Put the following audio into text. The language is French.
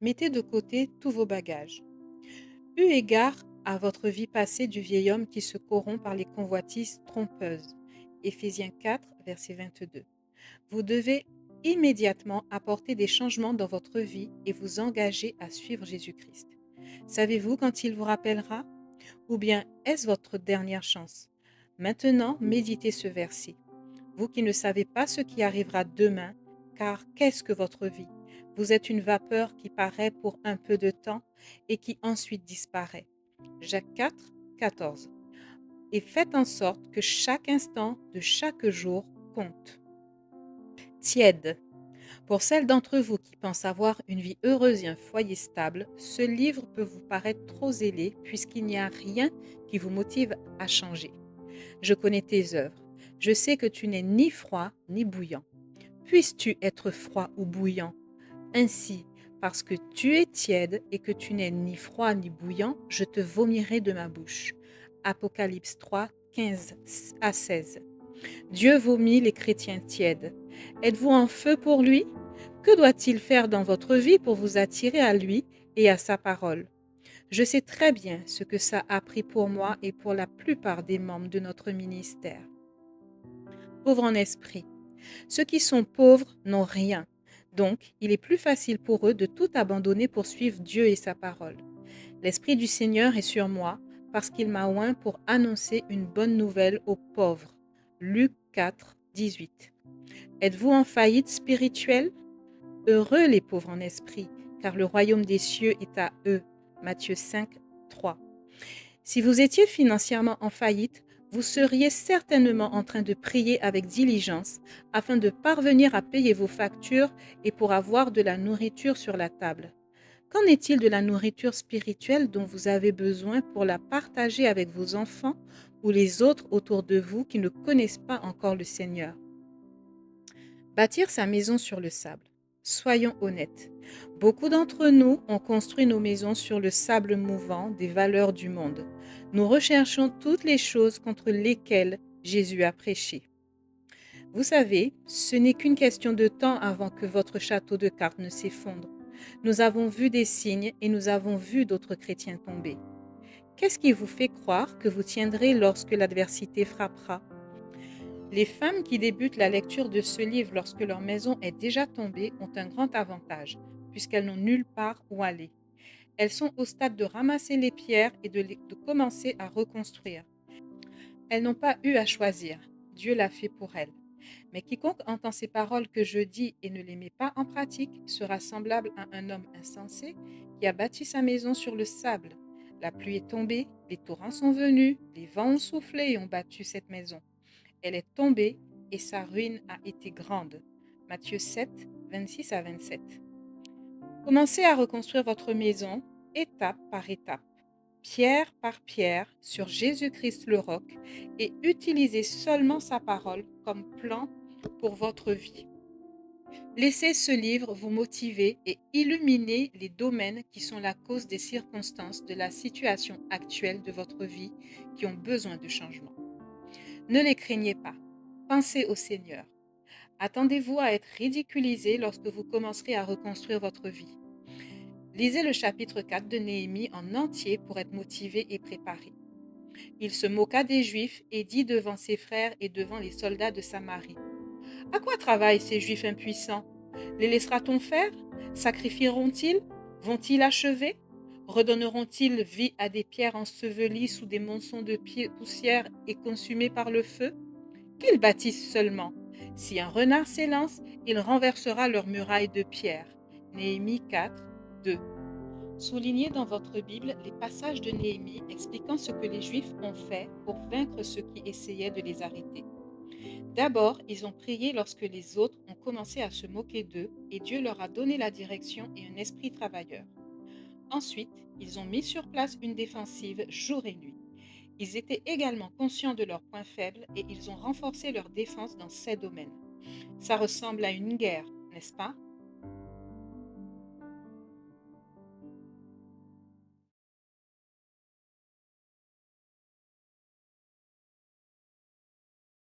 mettez de côté tous vos bagages. Eu égard à votre vie passée du vieil homme qui se corrompt par les convoitises trompeuses. Éphésiens 4, verset 22. Vous devez immédiatement apporter des changements dans votre vie et vous engager à suivre Jésus-Christ. Savez-vous quand il vous rappellera? Ou bien est-ce votre dernière chance? Maintenant, méditez ce verset. Vous qui ne savez pas ce qui arrivera demain, car qu'est-ce que votre vie? Vous êtes une vapeur qui paraît pour un peu de temps et qui ensuite disparaît. Jacques 4, 14. Et faites en sorte que chaque instant de chaque jour compte. Tiède. Pour celles d'entre vous qui pensent avoir une vie heureuse et un foyer stable, ce livre peut vous paraître trop zélé puisqu'il n'y a rien qui vous motive à changer. Je connais tes œuvres. Je sais que tu n'es ni froid ni bouillant. Puisses-tu être froid ou bouillant? Ainsi, parce que tu es tiède et que tu n'es ni froid ni bouillant, je te vomirai de ma bouche. Apocalypse 3, 15 à 16. Dieu vomit les chrétiens tièdes. Êtes-vous en feu pour lui? Que doit-il faire dans votre vie pour vous attirer à lui et à sa parole? Je sais très bien ce que ça a pris pour moi et pour la plupart des membres de notre ministère. Pauvres en esprit. Ceux qui sont pauvres n'ont rien. Donc, il est plus facile pour eux de tout abandonner pour suivre Dieu et sa parole. L'Esprit du Seigneur est sur moi parce qu'il m'a oint pour annoncer une bonne nouvelle aux pauvres. Luc 4, 18. Êtes-vous en faillite spirituelle? Heureux les pauvres en esprit, car le royaume des cieux est à eux. Matthieu 5, 3. Si vous étiez financièrement en faillite, vous seriez certainement en train de prier avec diligence afin de parvenir à payer vos factures et pour avoir de la nourriture sur la table. Qu'en est-il de la nourriture spirituelle dont vous avez besoin pour la partager avec vos enfants ou les autres autour de vous qui ne connaissent pas encore le Seigneur? Bâtir sa maison sur le sable. Soyons honnêtes. Beaucoup d'entre nous ont construit nos maisons sur le sable mouvant des valeurs du monde. Nous recherchons toutes les choses contre lesquelles Jésus a prêché. Vous savez, ce n'est qu'une question de temps avant que votre château de cartes ne s'effondre. Nous avons vu des signes et nous avons vu d'autres chrétiens tomber. Qu'est-ce qui vous fait croire que vous tiendrez lorsque l'adversité frappera? Les femmes qui débutent la lecture de ce livre lorsque leur maison est déjà tombée ont un grand avantage, puisqu'elles n'ont nulle part où aller. Elles sont au stade de ramasser les pierres et de commencer à reconstruire. Elles n'ont pas eu à choisir, Dieu l'a fait pour elles. Mais quiconque entend ces paroles que je dis et ne les met pas en pratique sera semblable à un homme insensé qui a bâti sa maison sur le sable. La pluie est tombée, les torrents sont venus, les vents ont soufflé et ont battu cette maison. Elle est tombée et sa ruine a été grande. Matthieu 7, 26 à 27. Commencez à reconstruire votre maison étape par étape, pierre par pierre, sur Jésus-Christ le roc et utilisez seulement sa parole comme plan pour votre vie. Laissez ce livre vous motiver et illuminer les domaines qui sont la cause des circonstances de la situation actuelle de votre vie qui ont besoin de changement. Ne les craignez pas. Pensez au Seigneur. Attendez-vous à être ridiculisé lorsque vous commencerez à reconstruire votre vie. Lisez le chapitre 4 de Néhémie en entier pour être motivé et préparé. Il se moqua des Juifs et dit devant ses frères et devant les soldats de Samarie: À quoi travaillent ces Juifs impuissants? Les laissera-t-on faire? Sacrifieront-ils? Vont-ils achever? Redonneront-ils vie à des pierres ensevelies sous des monceaux de poussière et consumées par le feu? Qu'ils bâtissent seulement. Si un renard s'élance, il renversera leurs murailles de pierre. Néhémie 4, 2. Soulignez dans votre Bible les passages de Néhémie expliquant ce que les Juifs ont fait pour vaincre ceux qui essayaient de les arrêter. D'abord, ils ont prié lorsque les autres ont commencé à se moquer d'eux et Dieu leur a donné la direction et un esprit travailleur. Ensuite, ils ont mis sur place une défensive jour et nuit. Ils étaient également conscients de leurs points faibles et ils ont renforcé leur défense dans ces domaines. Ça ressemble à une guerre, n'est-ce pas?